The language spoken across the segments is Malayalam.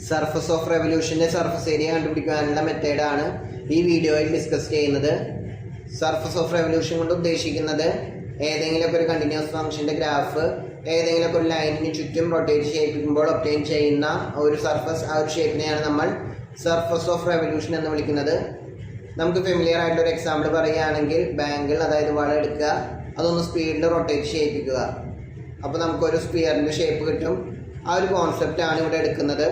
സർഫസ് ഓഫ് റെവല്യൂഷൻ്റെ സർഫസ് ഏരിയ കണ്ടുപിടിക്കാനുള്ള മെത്തേഡാണ് ഈ വീഡിയോയിൽ ഡിസ്കസ് ചെയ്യുന്നത്. സർഫസ് ഓഫ് റെവല്യൂഷൻ കൊണ്ട് ഉദ്ദേശിക്കുന്നത് ഏതെങ്കിലുമൊക്കെ ഒരു കണ്ടിന്യൂസ് ഫംഗ്ഷൻ്റെ ഗ്രാഫ് ഏതെങ്കിലുമൊക്കെ ഒരു ലൈനിന് ചുറ്റും റൊട്ടേറ്റ് ചെയ്യിപ്പിക്കുമ്പോൾ ഒബ്റ്റെയിൻ ചെയ്യുന്ന ഒരു സർഫസ്, ആ ഒരു ഷേപ്പിനെയാണ് നമ്മൾ സർഫസ് ഓഫ് റെവല്യൂഷൻ എന്ന് വിളിക്കുന്നത്. നമുക്ക് ഫെമിലിയർ ആയിട്ടൊരു എക്സാമ്പിൾ പറയുകയാണെങ്കിൽ ബാങ്കിൾ, അതായത് വളം എടുക്കുക, അതൊന്ന് സ്പീഡിൽ റൊട്ടേറ്റ് ചെയ്യിപ്പിക്കുക, അപ്പോൾ നമുക്കൊരു സ്പിയറിൻ്റെ ഷേപ്പ് കിട്ടും. ആ ഒരു കോൺസെപ്റ്റാണ് ഇവിടെ എടുക്കുന്നത്.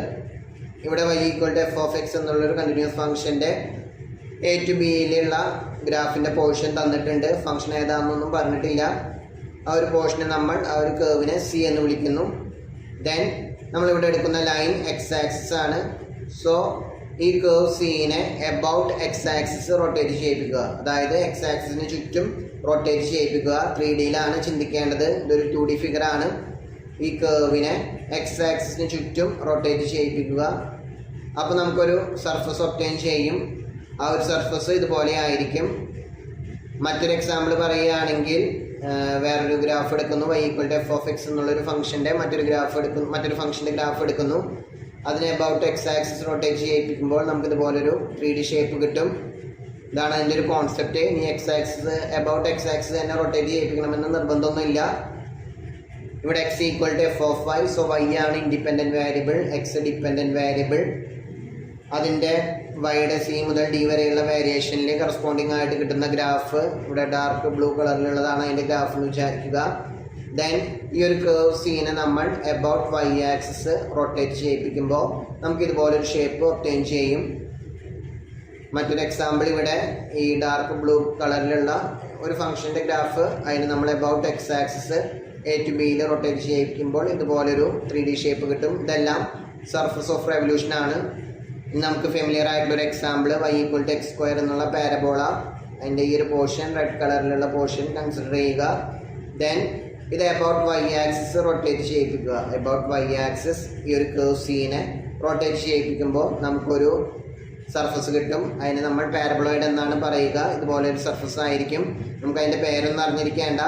ഇവിടെ y = f(x) എന്നുള്ളൊരു കണ്ടിന്യൂസ് ഫംഗ്ഷൻ്റെ a to b യിലുള്ള ഗ്രാഫിൻ്റെ പോർഷൻ തന്നിട്ടുണ്ട്. ഫംഗ്ഷൻ ഏതാണെന്നൊന്നും പറഞ്ഞിട്ടില്ല. ആ ഒരു പോർഷനെ നമ്മൾ ആ ഒരു കേർവിനെ c എന്ന് വിളിക്കുന്നു. ദെൻ നമ്മളിവിടെ എടുക്കുന്ന ലൈൻ x ആക്സിസ് ആണ്. സോ ഈ കേർവ് സീനെ എബൌട്ട് x ആക്സിസ് റൊട്ടേറ്റ് ചെയ്യിപ്പിക്കുക, അതായത് x ആക്സിസിന് ചുറ്റും റൊട്ടേറ്റ് ചെയ്യിപ്പിക്കുക. 3D ചിന്തിക്കേണ്ടത്, ഇതൊരു 2D ഫിഗറാണ്. ഈ കേർവിനെ x ആക്സിസിന് ചുറ്റും റൊട്ടേറ്റ് ചെയ്യിപ്പിക്കുക. അപ്പോൾ നമുക്കൊരു സർഫസ് ഒബ്റ്റെയിൻ ചെയ്യും. ആ ഒരു സർഫസ് ഇതുപോലെ ആയിരിക്കും. മറ്റൊരു എക്സാമ്പിൾ പറയുകയാണെങ്കിൽ വേറൊരു ഗ്രാഫ് എടുക്കുന്നു. y = f(x) എന്നുള്ളൊരു ഫംഗ്ഷൻ്റെ മറ്റൊരു ഫംഗ്ഷൻ്റെ ഗ്രാഫ് എടുക്കുന്നു. അതിനെ എബൌട്ട് x ആക്സിസ് റൊട്ടേറ്റ് ചെയ്യിപ്പിക്കുമ്പോൾ നമുക്ക് ഇതുപോലൊരു 3D ഷേപ്പ് കിട്ടും. ഇതാണ് അതിൻ്റെ ഒരു കോൺസെപ്റ്റ്. ഇനി എബൌട്ട് x ആക്സിസ് തന്നെ റൊട്ടേറ്റ് ചെയ്യിപ്പിക്കണമെന്ന് നിർബന്ധമൊന്നുമില്ല. ഇവിടെ x = f(y), സോ y ആണ് independent variable, x dependent variable. അതിൻ്റെ വൈയുടെ c മുതൽ d വരെയുള്ള വേരിയേഷനിൽ കറസ്പോണ്ടിങ് ആയിട്ട് കിട്ടുന്ന ഗ്രാഫ് ഇവിടെ ഡാർക്ക് ബ്ലൂ കളറിലുള്ളതാണ് അതിൻ്റെ ഗ്രാഫ് എന്ന് വിചാരിക്കുക. ദെൻ ഈ ഒരു കേർവ് സീനെ നമ്മൾ എബൌട്ട് y ആക്സിസ് റൊട്ടേറ്റ് ചെയ്യിപ്പിക്കുമ്പോൾ നമുക്ക് ഇതുപോലൊരു ഷേപ്പ് ഒബ്റ്റെയിൻ ചെയ്യും. മറ്റൊരു എക്സാമ്പിൾ ഇവിടെ ഈ ഡാർക്ക് ബ്ലൂ കളറിലുള്ള ഒരു ഫംഗ്ഷൻ്റെ ഗ്രാഫ്, അതിന് നമ്മൾ about x axis a to b യിൽ റൊട്ടേറ്റ് ചെയ്യിപ്പിക്കുമ്പോൾ ഇതുപോലൊരു 3D ഷേപ്പ് കിട്ടും. ഇതെല്ലാം സർഫസ് ഓഫ് റെവല്യൂഷൻ ആണ്. നമുക്ക് ഫെമിലിയർ ആയിട്ടുള്ളൊരു എക്സാമ്പിൾ y = x² എന്നുള്ള പാരബോള, അതിൻ്റെ ഈ ഒരു പോർഷൻ റെഡ് കളറിലുള്ള പോർഷൻ കൺസിഡർ ചെയ്യുക. ദെൻ ഇത് എബൌട്ട് y ആക്സിസ് റൊട്ടേറ്റ് ചെയ്യിപ്പിക്കുക. എബൌട്ട് y ആക്സിസ് ഈ ഒരു കേർവ് സീനെ റൊട്ടേറ്റ് ചെയ്യിപ്പിക്കുമ്പോൾ നമുക്കൊരു സർഫസ് കിട്ടും. അതിന് നമ്മൾ പാരബോളോയിഡ് എന്നാണ് പറയുക. ഇതുപോലെ ഒരു സർഫസ് ആയിരിക്കും. നമുക്ക് അതിൻ്റെ പേരൊന്നും അറിഞ്ഞിരിക്കേണ്ട.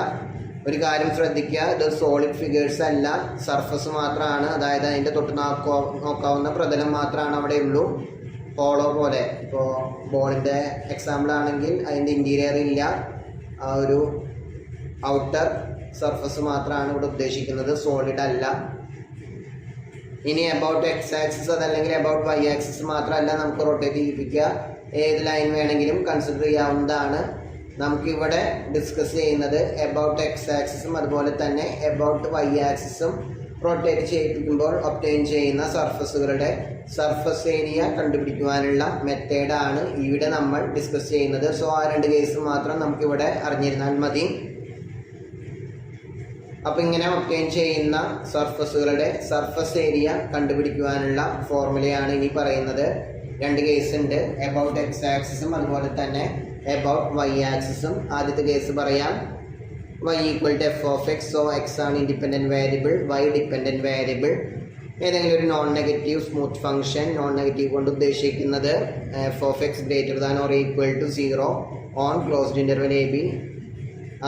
ഒരു കാര്യം ശ്രദ്ധിക്കുക, ഇത് സോളിഡ് ഫിഗേഴ്സ് അല്ല, സർഫസ് മാത്രമാണ്. അതായത് അതിൻ്റെ തൊട്ട് നോക്കാവുന്ന പ്രതലം മാത്രമാണ് അവിടെ ഉള്ളൂ. ഹോളോ പോലെ, ഇപ്പോൾ ബോളിൻ്റെ എക്സാമ്പിൾ ആണെങ്കിൽ അതിൻ്റെ ഇൻറ്റീരിയർ ഇല്ല, ആ ഒരു ഔട്ടർ സർഫസ് മാത്രമാണ് ഇവിടെ ഉദ്ദേശിക്കുന്നത്, സോളിഡ് അല്ല. ഇനി എബൌട്ട് x ആക്സിസ് അതല്ലെങ്കിൽ എബൌട്ട് y ആക്സിസ് മാത്രമല്ല നമുക്ക് റൊട്ടേറ്റ് ചെയ്യിപ്പിക്കുക. ഏത് ലൈൻ വേണമെങ്കിലും കൺസിഡർ ചെയ്യാവുന്നതാണ്. നമുക്കിവിടെ ഡിസ്കസ് ചെയ്യുന്നത് എബൌട്ട് x ആക്സിസും അതുപോലെ തന്നെ എബൌട്ട് y ആക്സിസും റൊട്ടേറ്റ് ചെയ്യിപ്പിക്കുമ്പോൾ ഒബ്റ്റെയിൻ ചെയ്യുന്ന സർഫസുകളുടെ സർഫസ് ഏരിയ കണ്ടുപിടിക്കുവാനുള്ള മെത്തേഡാണ് ഇവിടെ നമ്മൾ ഡിസ്കസ് ചെയ്യുന്നത്. സോ ആ 2 കേസ് മാത്രം നമുക്കിവിടെ അറിഞ്ഞിരുന്നാൽ മതി. അപ്പോൾ ഇങ്ങനെ ഒബ്റ്റെയിൻ ചെയ്യുന്ന സർഫസുകളുടെ സർഫസ് ഏരിയ കണ്ടുപിടിക്കുവാനുള്ള ഫോർമുലയാണ് ഇനി പറയുന്നത്. 2 കേസ് ഉണ്ട്, എബൌട്ട് x ആക്സിസും അതുപോലെ തന്നെ എബൌട്ട് y ആക്സിസും. ആദ്യത്തെ കേസ് പറയാം. y = f(x), സോ x ആണ് independent variable, y dependent variable. ഏതെങ്കിലും ഒരു non negative smooth function, non negative കൊണ്ട് ഉദ്ദേശിക്കുന്നത് f(x) ≥ 0 on closed interval a b.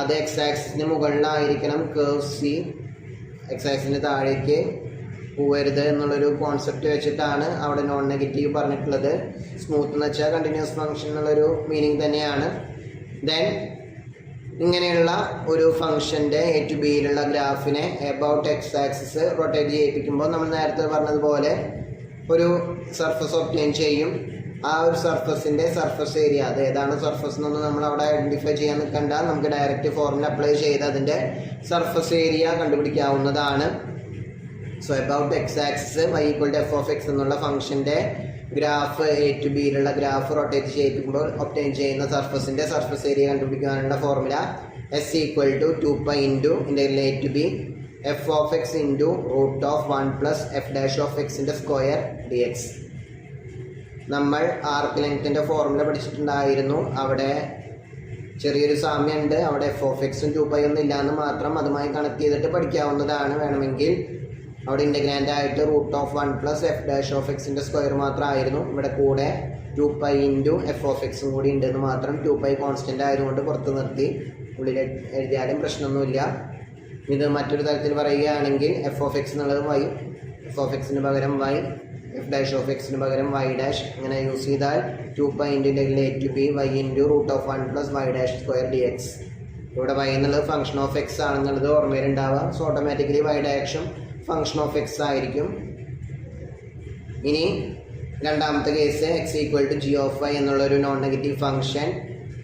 അത് x ആക്സിസിന് മുകളിലായിരിക്കണം കേർവ് c, x ആക്സിസിന് താഴേക്ക് പോകരുത് എന്നുള്ളൊരു കോൺസെപ്റ്റ് വെച്ചിട്ടാണ് അവിടെ നോൺ നെഗറ്റീവ് പറഞ്ഞിട്ടുള്ളത്. സ്മൂത്ത് എന്ന് വെച്ചാൽ കണ്ടിന്യൂസ് ഫംഗ്ഷൻ എന്നുള്ളൊരു മീനിങ് തന്നെയാണ്. ദെൻ ഇങ്ങനെയുള്ള ഒരു ഫംഗ്ഷൻ്റെ a to b യിലുള്ള ഗ്രാഫിനെ എബൌട്ട് x ആക്സിസ് റൊട്ടേറ്റ് ചെയ്യിപ്പിക്കുമ്പോൾ നമ്മൾ നേരത്തെ പറഞ്ഞതുപോലെ ഒരു സർഫസ് ഒബ്റ്റെയിൻ ചെയ്യും. ആ ഒരു സർഫസിൻ്റെ സർഫസ് ഏരിയ, അത് ഏതാണ് സർഫസ് എന്നൊന്നും നമ്മൾ അവിടെ ഐഡൻറ്റിഫൈ ചെയ്യാൻ നിൽക്കണ്ട. നമുക്ക് ഡയറക്റ്റ് ഫോർമുല അപ്ലൈ ചെയ്ത് അതിൻ്റെ സർഫസ് ഏരിയ കണ്ടുപിടിക്കാവുന്നതാണ്. So about x axis y = f(x) എന്നുള്ള ഫംഗ്ഷൻ്റെ ഗ്രാഫ് a to b യിലുള്ള ഗ്രാഫ് റൊട്ടേറ്റ് ചെയ്യിപ്പിക്കുമ്പോൾ ഒബ്റ്റെയിൻ ചെയ്യുന്ന സർഫസിൻ്റെ സർഫസ് ഏരിയ കണ്ടുപിടിക്കാനുള്ള formula s = 2π × a to b f(x) × √1 + f'(x)² dx. നമ്മൾ ആർക്ക് ലെങ്ത്തിൻ്റെ ഫോർമുല പഠിച്ചിട്ടുണ്ടായിരുന്നു. അവിടെ ചെറിയൊരു സാമ്യമുണ്ട്. അവിടെ f(x)ഉം 2π ഒന്നും ഇല്ലയെന്ന് മാത്രം, അതുമായി കണക്ട് ചെയ്തിട്ട് പഠിക്കാവുന്നതാണ് വേണമെങ്കിൽ. അവിടെ ഇൻ്റഗ്രാൻഡ് ആയിട്ട് √1 + f'(x)² മാത്രമായിരുന്നു. ഇവിടെ കൂടെ 2π × f(x) കൂടി ഉണ്ടെന്ന് മാത്രം. 2π കോൺസ്റ്റൻ്റ് ആയതുകൊണ്ട് പുറത്ത് നിർത്തി, ഉള്ളിൽ എഴുതിയാലും പ്രശ്നമൊന്നുമില്ല. ഇത് മറ്റൊരു തരത്തിൽ പറയുകയാണെങ്കിൽ f(x) എന്നുള്ളത് y, f(x)ന് പകരം y, എഫ് ഡാഷ് ഓഫ് എക്സിന് പകരം വൈ ഡാഷ് ഇങ്ങനെ യൂസ് ചെയ്താൽ 2π × a to b y × √1 + y dash square dx. ഇവിടെ y എന്നുള്ളത് ഫംഗ്ഷൻ ഓഫ് എക്സ് ആണെന്നുള്ളത് ഓർമ്മയിലുണ്ടാവുക. So automatically y direction function of x ആയിരിക്കും. ഇനി രണ്ടാമത്തെ case x = g of y എന്നുള്ളൊരു നോൺ നെഗറ്റീവ് ഫംഗ്ഷൻ,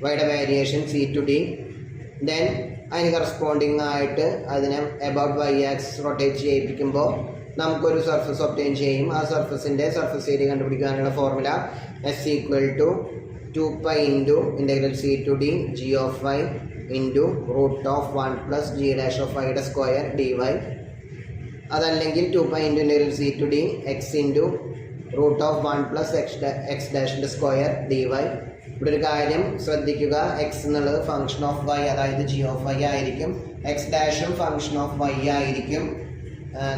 വൈയുടെ variation c to d. Then അതിന് കറസ്പോണ്ടിങ് ആയിട്ട് അതിനെ എബൌട്ട് y ആക്സിസ് റൊട്ടേറ്റ് ചെയ്യിപ്പിക്കുമ്പോൾ നമുക്കൊരു സർഫസ് ഒബ്റ്റെയിൻ ചെയ്യും. ആ സർഫസിൻ്റെ സർഫസ് ഏരിയ കണ്ടുപിടിക്കാനുള്ള formula s = 2π × c to d g of y × √1 + g dash of y യുടെ സ്ക്വയർ dy. അതല്ലെങ്കിൽ 2π × c to d x × √1 + x ഡാഷിൻ്റെ സ്ക്വയർ dy. ഇവിടെ ഒരു കാര്യം ശ്രദ്ധിക്കുക, എക്സ് എന്നുള്ളത് ഫംഗ്ഷൻ ഓഫ് വൈ, അതായത് ജി ഓഫ് വൈ ആയിരിക്കും. എക്സ് ഡാഷും ഫംഗ്ഷൻ ഓഫ് വൈ ആയിരിക്കും.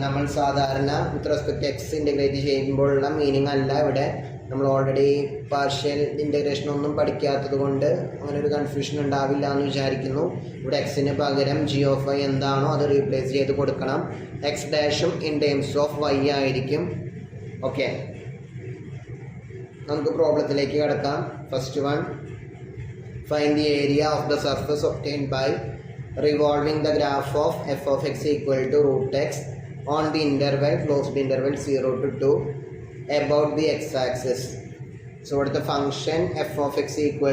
നമ്മൾ സാധാരണ വിത്ത് റെസ്പെക്ട് എക്സ് ഇൻ്റഗ്രേറ്റ് ചെയ്യുമ്പോഴുള്ള മീനിങ് അല്ല ഇവിടെ. നമ്മൾ ഓൾറെഡി പാർഷ്യൽ ഇൻ്റഗ്രേഷൻ ഒന്നും പഠിക്കാത്തത് കൊണ്ട് അങ്ങനെ ഒരു കൺഫ്യൂഷൻ ഉണ്ടാവില്ല എന്ന് വിചാരിക്കുന്നു. ഇവിടെ എക്സിന് പകരം ജി ഓഫ് വൈ എന്താണോ അത് റീപ്ലേസ് ചെയ്ത് കൊടുക്കണം. എക്സ് ഡാഷും ഇൻ ടേംസ് ഓഫ് വൈ ആയിരിക്കും. ഓക്കെ, നമുക്ക് പ്രോബ്ലത്തിലേക്ക് കിടക്കാം. First one, find the area of the surface obtained by revolving the graph of f of x = √x on the interval closed interval 0 to 2 about the x axis. So ഇവിടുത്തെ function f of x =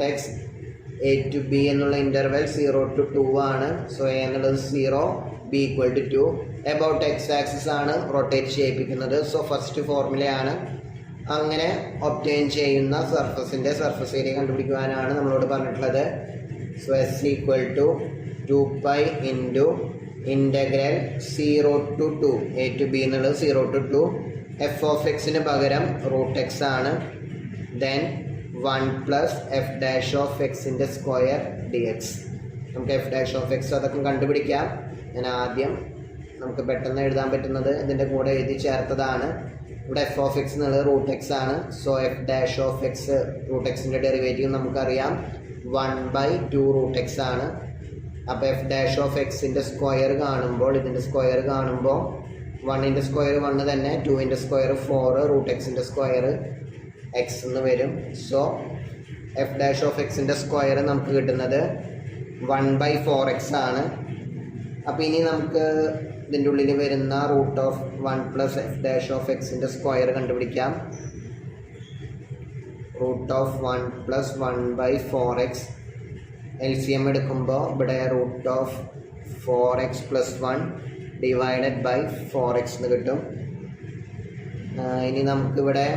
√x a to b എന്നുള്ള ഇൻ്റർവെൽ 0 to 2 ആണ്. സോ a എന്നുള്ളത് 0, b = 2. എബൌട്ട് എക്സ് ആക്സിസ് ആണ് റൊട്ടേറ്റ് ചെയ്യിപ്പിക്കുന്നത്. സോ ഫസ്റ്റ് ഫോർമുലയാണ്. അങ്ങനെ ഒബ്റ്റെയിൻ ചെയ്യുന്ന സർഫസിൻ്റെ സർഫസ് ഏരിയ കണ്ടുപിടിക്കുവാനാണ് നമ്മളോട് പറഞ്ഞിട്ടുള്ളത്. So s = 2π × 0 to 2 a to b എന്നുള്ളത് 0 to 2. എഫ് ഓഫ് എക്സിന് പകരം √x ആണ്. ദെൻ 1 + f ഡാഷ് ഓഫ് എക്സിൻ്റെ സ്ക്വയർ dx. നമുക്ക് എഫ് ഡാഷ് ഓഫ് എക്സ് അതൊക്കെ കണ്ടുപിടിക്കാം. ഞാൻ ആദ്യം നമുക്ക് പെട്ടെന്ന് എഴുതാൻ പറ്റുന്നത് ഇതിൻ്റെ കൂടെ എഴുതി ചേർത്തതാണ്. ഇവിടെ എഫ് ഓഫ് എക്സ് എന്നുള്ളത് √x ആണ്. So f dash of x √xൻ്റെ ഡെറിവേറ്റീവ് നമുക്കറിയാം 1/2 √x ആണ്. അപ്പോൾ എഫ് ഡാഷ് ഓഫ് എക്സിൻ്റെ സ്ക്വയർ കാണുമ്പോൾ, ഇതിൻ്റെ സ്ക്വയർ കാണുമ്പോൾ 1ൻ്റെ സ്ക്വയർ 1 തന്നെ, 2ൻ്റെ സ്ക്വയർ 4, √xൻ്റെ സ്ക്വയർ എക്സ് എന്ന് വരും. സോ എഫ് ഡാഷ് ഓഫ് എക്സിൻ്റെ സ്ക്വയർ നമുക്ക് കിട്ടുന്നത് 1/4x ആണ്. അപ്പോൾ ഇനി നമുക്ക് ഇതിൻ്റെ ഉള്ളിൽ വരുന്ന √1 + f ഡാഷ് ഓഫ് എക്സിൻ്റെ സ്ക്വയർ കണ്ടുപിടിക്കാം. √1 + 1/4x LCM എടുക്കുമ്പോൾ ഇവിടെ √4x + 1 ഡിവൈഡഡ് ബൈ 4x എന്ന് കിട്ടും. ഇനി നമുക്കിവിടെ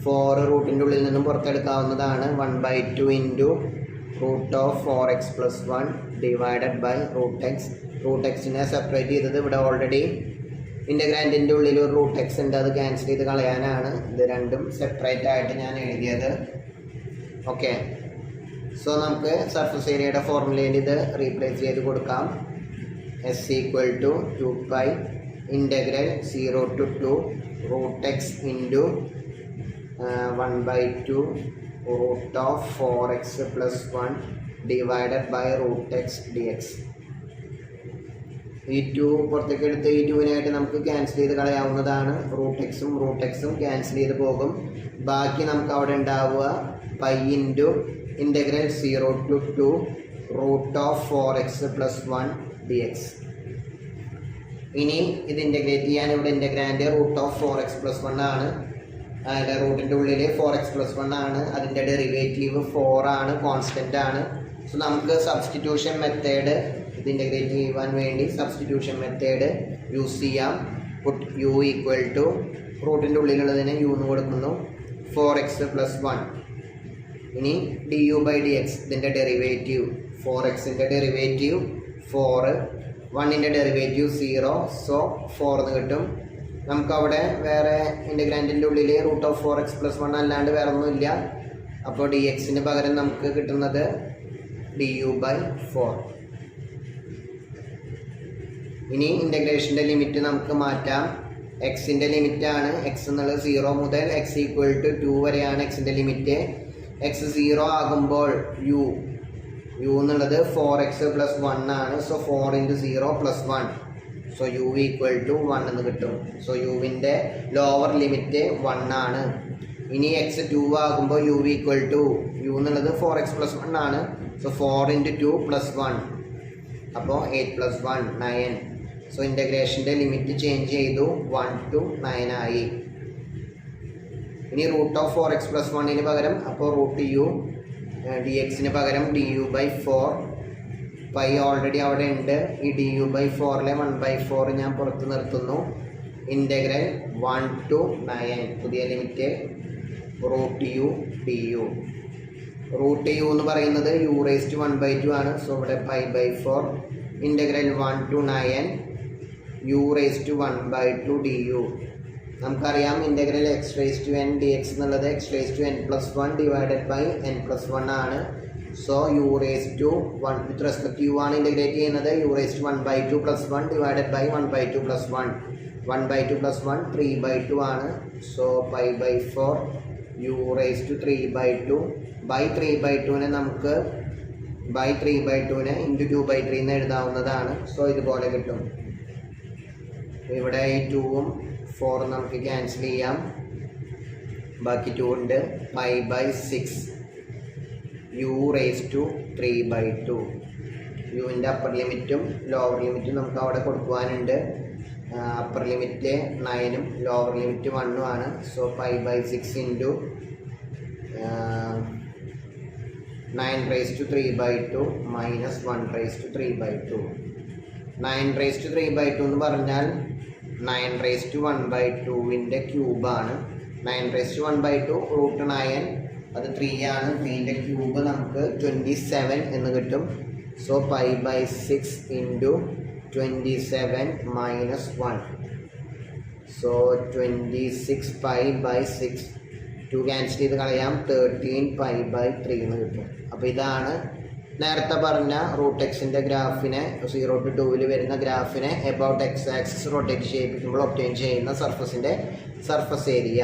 4 റൂട്ടിൻ്റെ ഉള്ളിൽ നിന്നും പുറത്തെടുക്കാവുന്നതാണ്. 1/2 × √4x + 1 ഡിവൈഡഡ് ബൈ √x. √xനെ സെപ്പറേറ്റ് ചെയ്തത് ഇവിടെ ഓൾറെഡി ഇൻ്റഗ്രാൻഡിൻ്റെ ഉള്ളിൽ ഒരു √x ഉണ്ട്, അത് ക്യാൻസൽ ചെയ്ത് കളയാനാണ് ഇത് രണ്ടും സെപ്പറേറ്റ് ആയിട്ട് ഞാൻ എഴുതിയത്. ഓക്കെ, സോ നമുക്ക് സർഫസ് ഏരിയയുടെ ഫോർമുലയിൽ ഇത് റീപ്ലേസ് ചെയ്ത് കൊടുക്കാം. s = 2π × 0 to 2 √x × 1/2 √4x + 1 divided by √x dx. ഈ 2 പുറത്തേക്ക് എടുത്ത് ഈ 2നായിട്ട് നമുക്ക് ക്യാൻസൽ ചെയ്ത് കളയാവുന്നതാണ്. √xഉം ക്യാൻസൽ ചെയ്ത് പോകും. ബാക്കി നമുക്ക് അവിടെ ഉണ്ടാവുക π × 0 to 2 √4x + 1 dx. ഇനി ഇത് ഇൻ്റഗ്രേറ്റ് ചെയ്യാൻ ഇവിടെ ഇൻ്റഗ്രാൻഡ് √4x + 1 ആണ്. അതിൻ്റെ റൂട്ടിൻ്റെ ഉള്ളിൽ 4x + 1 ആണ്. അതിൻ്റെ ഡെറിവേറ്റീവ് 4 ആണ്, കോൺസ്റ്റൻ്റ് ആണ്. സോ നമുക്ക് സബ്സ്റ്റിറ്റ്യൂഷൻ മെത്തേഡ് ഇത് ഇൻ്റഗ്രേറ്റ് ചെയ്യുവാൻ വേണ്ടി സബ്സ്റ്റിറ്റ്യൂഷൻ മെത്തേഡ് യൂസ് ചെയ്യാം. പുട്ട് u = റൂട്ടിൻ്റെ ഉള്ളിലുള്ളതിന് u എന്ന് കൊടുക്കുന്നു 4x + 1. ഇനി du/dx ഇതിൻ്റെ ഡെറിവേറ്റീവ് 4xൻ്റെ ഡെറിവേറ്റീവ് 4, 1ൻ്റെ ഡെറിവേറ്റീവ് 0. സോ 4 എന്ന് കിട്ടും. നമുക്കവിടെ വേറെ ഇൻ്റഗ്രാൻഡിൻ്റെ ഉള്ളിൽ √4x + 1 അല്ലാണ്ട് വേറെ ഒന്നുമില്ല. അപ്പോൾ dxന് പകരം നമുക്ക് കിട്ടുന്നത് du/4. ഇനി ഇൻ്റഗ്രേഷൻ്റെ ലിമിറ്റ് നമുക്ക് മാറ്റാം. എക്സിൻ്റെ ലിമിറ്റാണ്. എക്സ് എന്നുള്ളത് 0 മുതൽ x = 2 വരെയാണ് എക്സിൻ്റെ ലിമിറ്റ്. എക്സ് 0 ആകുമ്പോൾ u എന്നുള്ളത് 4x + 1 ആണ്. So 4 × 0 + 1. So u equal to 1 എന്ന് കിട്ടും. സോ യുവിൻ്റെ ലോവർ ലിമിറ്റ് 1 ആണ്. ഇനി എക്സ് 2 ആകുമ്പോൾ യു ഈക്വൽ ടു യു എന്നുള്ളത് 4x + 1 ആണ്. സോ 4 × 2 + 1 അപ്പോൾ 8 + 1 9. സോ ഇൻ്റഗ്രേഷൻ്റെ ലിമിറ്റ് ചേഞ്ച് ചെയ്തു 1 to 9 ആയി. ഇനി √4x + 1 പകരം അപ്പോൾ √u dxന് പകരം du/4 പൈ ഓൾറെഡി അവിടെ ഉണ്ട്. ഈ du/4ലെ 1/4 ഞാൻ പുറത്ത് നിർത്തുന്നു. ഇൻ്റഗ്രൽ 1 to 9 പുതിയ ലിമിറ്റ് √u du. √u എന്ന് പറയുന്നത് u⁻²² ആണ്. സോ ഇവിടെ π/4 ഇൻ്റഗ്രൽ 1 to 9 u⁻² du. നമുക്കറിയാം ഇൻ്റഗ്രൽ x⁻n dx എന്നുള്ളത് x⁻n+1 / n+1 ആണ്. So u⁻1 with respect you ആണ് ഇൻ്റഗ്രേറ്റ് ചെയ്യുന്നത്. u⁻1/2 + 1 / 1/2 + 1 1/2 + 1 3/2 ആണ്. സോ π/4 u⁻3/2 3/2നെ നമുക്ക് /3/2നെ × 2/3 എന്ന് എഴുതാവുന്നതാണ്. സോ ഇതുപോലെ കിട്ടും. ഇവിടെ ഈ 2ഉം 4ഉം നമുക്ക് ക്യാൻസൽ ചെയ്യാം. ബാക്കി 2 ഉണ്ട്. π/6 u⁻3/2 യുവിൻ്റെ അപ്പർ ലിമിറ്റും ലോവർ ലിമിറ്റും നമുക്ക് അവിടെ കൊടുക്കുവാനുണ്ട്. അപ്പർ ലിമിറ്റ് 9ഉം ലോവർ ലിമിറ്റ് 1ഉം ആണ്. സോ π/6 × 9⁻³ - 1⁻³/2 9⁻³ എന്ന് പറഞ്ഞാൽ 9⁻1/2ൻ്റെ ക്യൂബാണ്. 9⁻1/2 √9 അത് 3 ആണ്. 3ൻ്റെ ക്യൂബ് നമുക്ക് 27 എന്ന് കിട്ടും. സോ π/6 × 27 - 1. സോ 26 π/6 2 ക്യാൻസൽ ചെയ്ത് കളയാം. 13 π/3 എന്ന് കിട്ടും. അപ്പോൾ ഇതാണ് നേരത്തെ പറഞ്ഞ √xൻ്റെ ഗ്രാഫിനെ 0 to 2 വരുന്ന ഗ്രാഫിനെ എബൌട്ട് x ആക്സിസ് റൊട്ടേറ്റ് ചെയ്യിപ്പിക്കുമ്പോൾ ഒബ്റ്റെയിൻ ചെയ്യുന്ന സർഫസിൻ്റെ സർഫസ് ഏരിയ.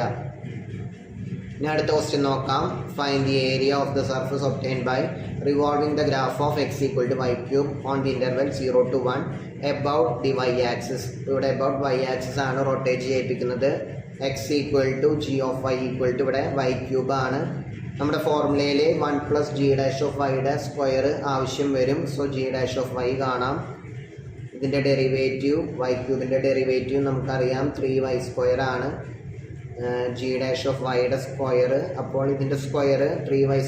ഇനി അടുത്ത ക്വസ്റ്റ്യൻ നോക്കാം. Find the area of the surface obtained by revolving the graph of x = y³ on the interval 0 to 1 about the y axis. ഇവിടെ എബൌട്ട് y ആക്സിസ് ആണ് റൊട്ടേറ്റ് ചെയ്യിപ്പിക്കുന്നത്. x = g(y) ഇവിടെ y³ ആണ്. നമ്മുടെ ഫോർമുലയിൽ 1 + g'(y)² ആവശ്യം വരും. സോ g'(y) കാണാം. ഇതിൻ്റെ ഡെറിവേറ്റീവ് y³ ഡെറിവേറ്റീവ് നമുക്കറിയാം 3y² ആണ്. g'(y)² അപ്പോൾ ഇതിൻ്റെ സ്ക്വയർ 3y²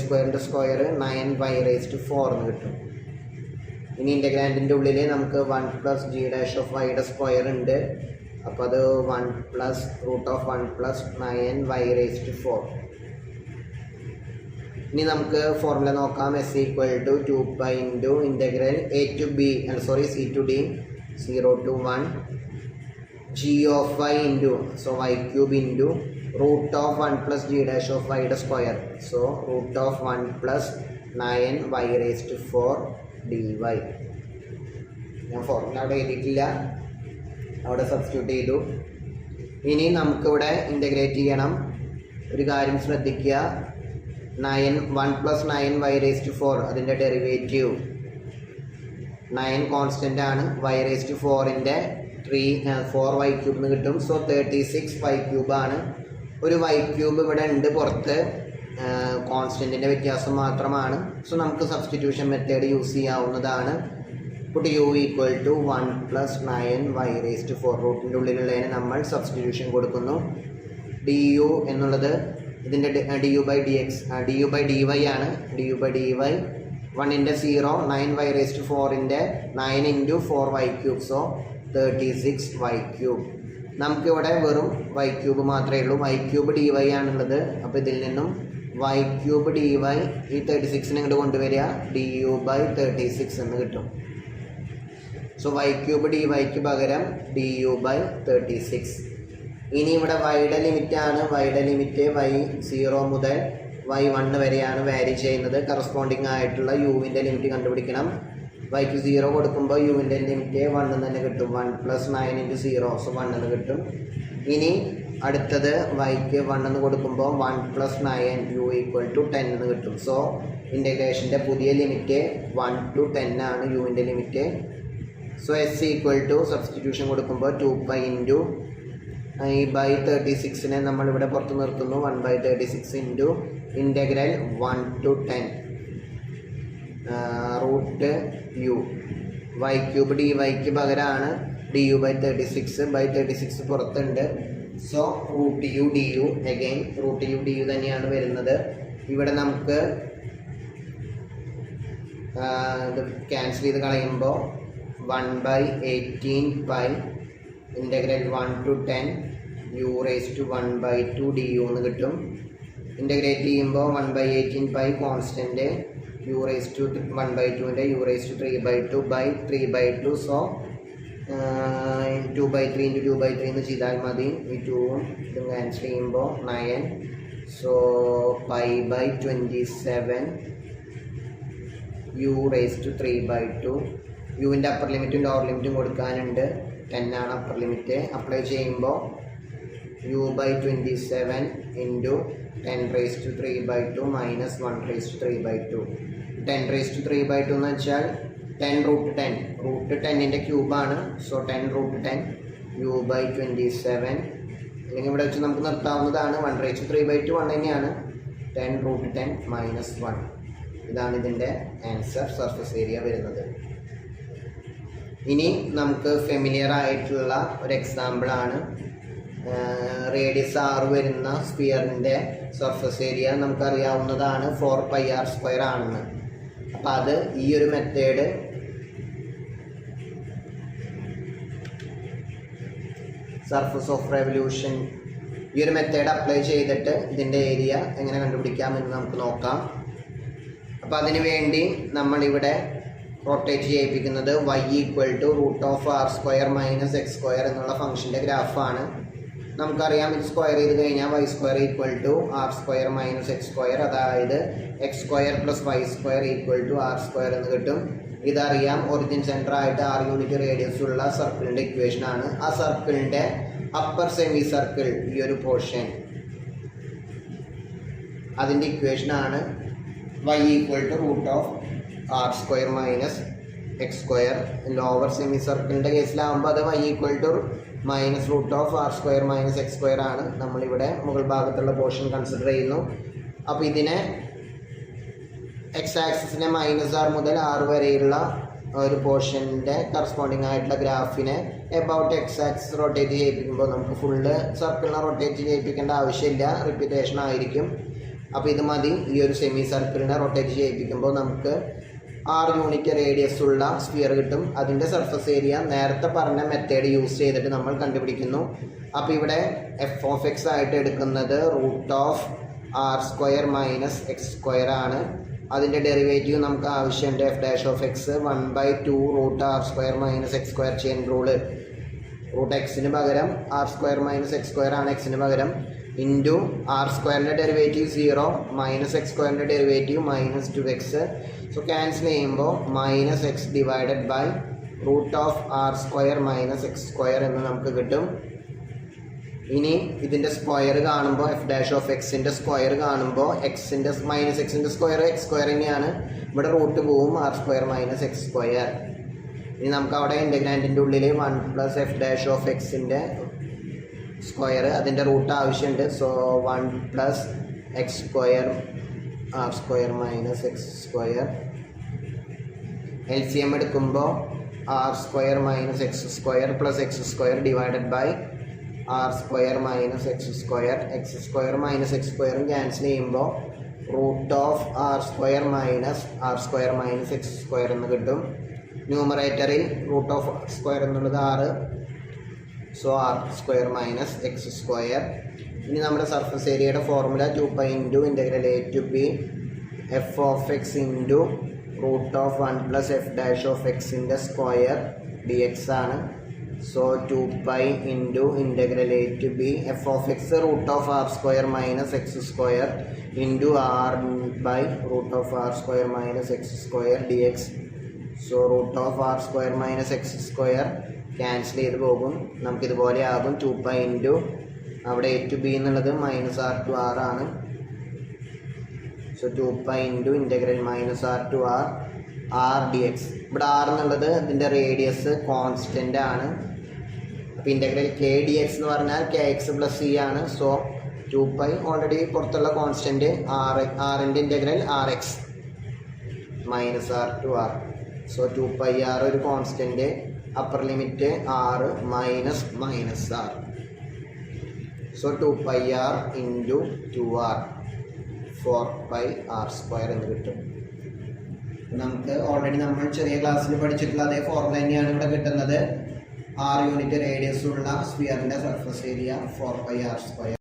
സ്ക്വയർ 9y⁴ എന്ന് കിട്ടും. ഇനി ഇൻ്റഗ്രാൻഡിൻ്റെ ഉള്ളിൽ നമുക്ക് 1 + g'(y)² ഉണ്ട്. അപ്പോൾ അത് 1 + √1 + 9y⁴. ഇനി നമുക്ക് ഫോർമുല നോക്കാം. s = 2π × integral a to b c to d 0 to 1 g(y) so y³ × √1 + g'(y)². So √1 + 9y⁴ dy. ഞാൻ ഫോർമുല അവിടെ എഴുതിയിട്ടില്ല, അവിടെ സബ്സ്റ്റിറ്റ്യൂട്ട് ചെയ്തു. ഇനി നമുക്കിവിടെ ഇൻ്റഗ്രേറ്റ് ചെയ്യണം. ഒരു കാര്യം ശ്രദ്ധിക്കുക, 1 + 9y⁴ അതിൻ്റെ ഡെറിവേറ്റീവ് 9 കോൺസ്റ്റൻ്റ് ആണ്. y⁴ൻ്റെ 4y³ എന്ന് കിട്ടും. സോ 36y³ ആണ്. ഒരു y³ ഇവിടെ ഉണ്ട് പുറത്ത്, കോൺസ്റ്റൻറ്റിൻ്റെ വ്യത്യാസം മാത്രമാണ്. സോ നമുക്ക് സബ്സ്റ്റിറ്റ്യൂഷൻ മെത്തേഡ് യൂസ് ചെയ്യാവുന്നതാണ്. പുട്ട് u = 1 + 9y⁴ റൂട്ടിൻ്റെ ഉള്ളിലുള്ളതിന് നമ്മൾ സബ്സ്റ്റിറ്റ്യൂഷൻ കൊടുക്കുന്നു. du എന്നുള്ളത് ഇതിൻ്റെ du/dx du/dy ആണ്. du/dy 1ൻ്റെ 0 9y⁴ 9 × 4y³. So 36y³. നമുക്കിവിടെ വെറും y³ മാത്രമേ ഉള്ളൂ. y³ dy ആണുള്ളത്. അപ്പോൾ ഇതിൽ നിന്നും y³ dy ഈ 36നെ ഇങ്ങോട്ട് കൊണ്ടുവരിക, du/36 എന്ന് കിട്ടും. സോ y³ dy പകരം du/36. ഇനി ഇവിടെ y-യുടെ ലിമിറ്റാണ്. y-യുടെ ലിമിറ്റ് y0 മുതൽ y1 വരെയാണ് വാരി ചെയ്യുന്നത്. കറസ്പോണ്ടിങ് ആയിട്ടുള്ള യുവിൻ്റെ ലിമിറ്റ് കണ്ടുപിടിക്കണം. y-ക്ക് 0 കൊടുക്കുമ്പോൾ യുവിൻ്റെ ലിമിറ്റ് 1 തന്നെ കിട്ടും. 1 + 9 × 0 സോ 1 എന്ന് കിട്ടും. ഇനി അടുത്തത് y-ക്ക് 1 എന്ന് കൊടുക്കുമ്പോൾ 1 + 9 u = 10 എന്ന് കിട്ടും. സോ ഇൻ്റഗ്രേഷൻ്റെ പുതിയ ലിമിറ്റ് 1 to 10 ആണ് യുവിൻ്റെ limit. So S equal to substitution കൊടുക്കുമ്പോൾ 2π ഇൻറ്റു ഈ ബൈ 36നെ നമ്മളിവിടെ പുറത്ത് നിർത്തുന്നു. 1/36 into integral 1 to 10 root u y cube d വൈക്ക് പകരമാണ് du/36 പുറത്തുണ്ട്. So root u d u again root u d u തന്നെയാണ് വരുന്നത്. ഇവിടെ നമുക്ക് ഇത് ക്യാൻസൽ ചെയ്ത് കളയുമ്പോൾ 1/18π ഇൻ്റഗ്രൽ 1 to 10 u⁻1/2 du എന്ന് കിട്ടും. ഇൻ്റഗ്രേറ്റ് ചെയ്യുമ്പോൾ 1/18π കോൺസ്റ്റൻറ്റ് u⁻1/2ൻ്റെ u⁻3/2/3/2. സോ 2/3 ഇൻറ്റു 2/3 എന്ന് ചെയ്താൽ മതി. ഈ 2ഉം ഇതും ക്യാൻസൽ ചെയ്യുമ്പോൾ 9. So π/27 u⁻3/2. യുവിൻ്റെ അപ്പർ ലിമിറ്റും ലോവർ ലിമിറ്റും കൊടുക്കാനുണ്ട്. 10 ആണ് അപ്പർ ലിമിറ്റ്. അപ്ലൈ ചെയ്യുമ്പോൾ u/27 ഇൻറ്റു 10⁻3/2 മൈനസ് 1/3/2. 10⁻3/2 എന്ന് വെച്ചാൽ 10√10 √10ൻ്റെ ക്യൂബാണ്. സോ 10√10 u/27 അല്ലെങ്കിൽ ഇവിടെ വെച്ച് നമുക്ക് നിർത്താവുന്നതാണ്. 1/3/2 1 തന്നെയാണ്. 10√10 മൈനസ് 1 ഇതാണ് ഇതിൻ്റെ ആൻസർ, സർഫസ് ഏരിയ വരുന്നത്. ഇനി നമുക്ക് ഫെമിലിയർ ആയിട്ടുള്ള ഒരു എക്സാമ്പിളാണ്. റേഡിയസ് 6 വരുന്ന സ്ഫിയറിൻ്റെ സർഫസ് ഏരിയ നമുക്കറിയാവുന്നതാണ് 4πr² ആണെന്ന്. അപ്പം അത് ഈ ഒരു മെത്തേഡ് സർഫസ് ഓഫ് റെവല്യൂഷൻ ഈ ഒരു മെത്തേഡ് അപ്ലൈ ചെയ്തിട്ട് ഇതിൻ്റെ ഏരിയ എങ്ങനെ കണ്ടുപിടിക്കാമെന്ന് നമുക്ക് നോക്കാം. അപ്പോൾ അതിന് വേണ്ടി നമ്മളിവിടെ റൊട്ടേറ്റ് ചെയ്യിപ്പിക്കുന്നത് y = √r² - x² എന്നുള്ള ഫംഗ്ഷൻ്റെ ഗ്രാഫാണ്. നമുക്കറിയാം ഇത് സ്ക്വയർ ചെയ്ത് കഴിഞ്ഞാൽ y² = r² - x², അതായത് x² + y² = r² എന്ന് കിട്ടും. ഇതറിയാം. ഒറിജിൻ സെൻറ്റർ ആയിട്ട് 6 യൂണിറ്റ് റേഡിയസ് ഉള്ള സർക്കിളിൻ്റെ ഇക്വേഷനാണ്. ആ സർക്കിളിൻ്റെ അപ്പർ സെമി സർക്കിൾ ഈ ഒരു പോർഷൻ അതിൻ്റെ ഇക്വേഷനാണ് y = √r² - x². Lower semi സർക്കിളിൻ്റെ കേസിലാകുമ്പോൾ അത് y = -√r² - x² ആണ്. നമ്മളിവിടെ മുകൾ ഭാഗത്തുള്ള പോർഷൻ കൺസിഡർ ചെയ്യുന്നു. അപ്പോൾ ഇതിനെ എക്സ് ആക്സിസിനെ -r മുതൽ r വരെയുള്ള ഒരു പോർഷൻ്റെ കറസ്പോണ്ടിങ് ആയിട്ടുള്ള ഗ്രാഫിനെ എബൌട്ട് എക്സ് ആക്സിസ് റൊട്ടേറ്റ് ചെയ്യിപ്പിക്കുമ്പോൾ നമുക്ക് ഫുള്ള് സർക്കിളിനെ റൊട്ടേറ്റ് ചെയ്യിപ്പിക്കേണ്ട ആവശ്യമില്ല, റിപ്പീറ്റേഷൻ ആയിരിക്കും. അപ്പോൾ ഇത് മതി. ഈ ഒരു സെമി സർക്കിളിനെ റൊട്ടേറ്റ് ചെയ്യിപ്പിക്കുമ്പോൾ നമുക്ക് 6 യൂണിറ്റ് റേഡിയസ് ഉള്ള സ്ഫിയർ കിട്ടും. അതിൻ്റെ സർഫസ് ഏരിയ നേരത്തെ പറഞ്ഞ മെത്തേഡ് യൂസ് ചെയ്തിട്ട് നമ്മൾ കണ്ടുപിടിക്കുന്നു. അപ്പോൾ ഇവിടെ f(x) ആയിട്ട് എടുക്കുന്നത് √r² - x² ആണ്. അതിൻ്റെ ഡെറിവേറ്റീവ് നമുക്ക് ആവശ്യമുണ്ട്. f'(x) 1/2 √r² - x² chain rule. √xന് പകരം r² - x² ആണ് എക്സിന് പകരം. ഇൻറ്റു r²ൻ്റെ ഡെറിവേറ്റീവ് 0 -x²ൻ്റെ ഡെറിവേറ്റീവ് -2x. സോ ക്യാൻസൽ ചെയ്യുമ്പോൾ -x divided by √r² - x² എന്ന് നമുക്ക് കിട്ടും. ഇനി ഇതിൻ്റെ സ്ക്വയർ കാണുമ്പോൾ f'(x)ൻ്റെ സ്ക്വയർ കാണുമ്പോൾ എക്സിൻ്റെ -xൻ്റെ സ്ക്വയർ x² തന്നെയാണ്. ഇവിടെ റൂട്ട് പോവും r² - x². ഇനി നമുക്ക് അവിടെ ഇൻ്റഗ്രാൻഡിൻ്റെ ഉള്ളിൽ 1 + f'(x)ൻ്റെ സ്ക്വയർ അതിൻ്റെ റൂട്ട് ആവശ്യമുണ്ട്. So 1 + x² r² - x². LCM എടുക്കുമ്പോൾ r² - x² + x² divided by r² - x². x² - x² cancel ചെയ്യുമ്പോൾ √r² - r² - x² എന്ന് കിട്ടും. ന്യൂമറേറ്ററിൽ √r² എന്നുള്ളത് 6. So r² - x². ഇനി നമ്മുടെ സർഫസ് ഏരിയയുടെ formula 2π into integral a to b f(x) into √1 + f'(x)ൻ്റെ സ്ക്വയർ dx ആണ്. So 2π into integral a to b f(x) √r² - x² into r/√r² - x² dx. So √r² - x² cancel ചെയ്ത് പോകും. നമുക്കിതുപോലെ ആകും. 2π ഇൻറ്റു അവിടെ a to b എന്നുള്ളത് -r to r ആണ്. So 2π into integral -r to r R D X. ഇവിടെ ആർ എന്നുള്ളത് ഇതിൻ്റെ റേഡിയസ് കോൺസ്റ്റൻ്റ് ആണ്. അപ്പോൾ ഇൻ്റഗ്രൽ കെ ഡി എക്സ് എന്ന് പറഞ്ഞാൽ കെ എക്സ് പ്ലസ് സി ആണ്. സോ 2π ഓൾറെഡി പുറത്തുള്ള കോൺസ്റ്റൻറ്റ് ആറിൻ്റെ integral r x minus r to r. So 2πr ഒരു constant, upper limit r minus r. So 2πr into 2r 4πr² എന്ന് കിട്ടും. നമുക്ക് ഓൾറെഡി നമ്മൾ ചെറിയ ക്ലാസ്സിൽ പഠിച്ചിട്ടുള്ള അതേ ഫോർമുല തന്നെയാണ് ഇവിടെ കിട്ടുന്നത്. 6 യൂണിറ്റ് റേഡിയസ് ഉള്ള സ്ഫിയറിൻ്റെ സർഫസ് ഏരിയ 4πr².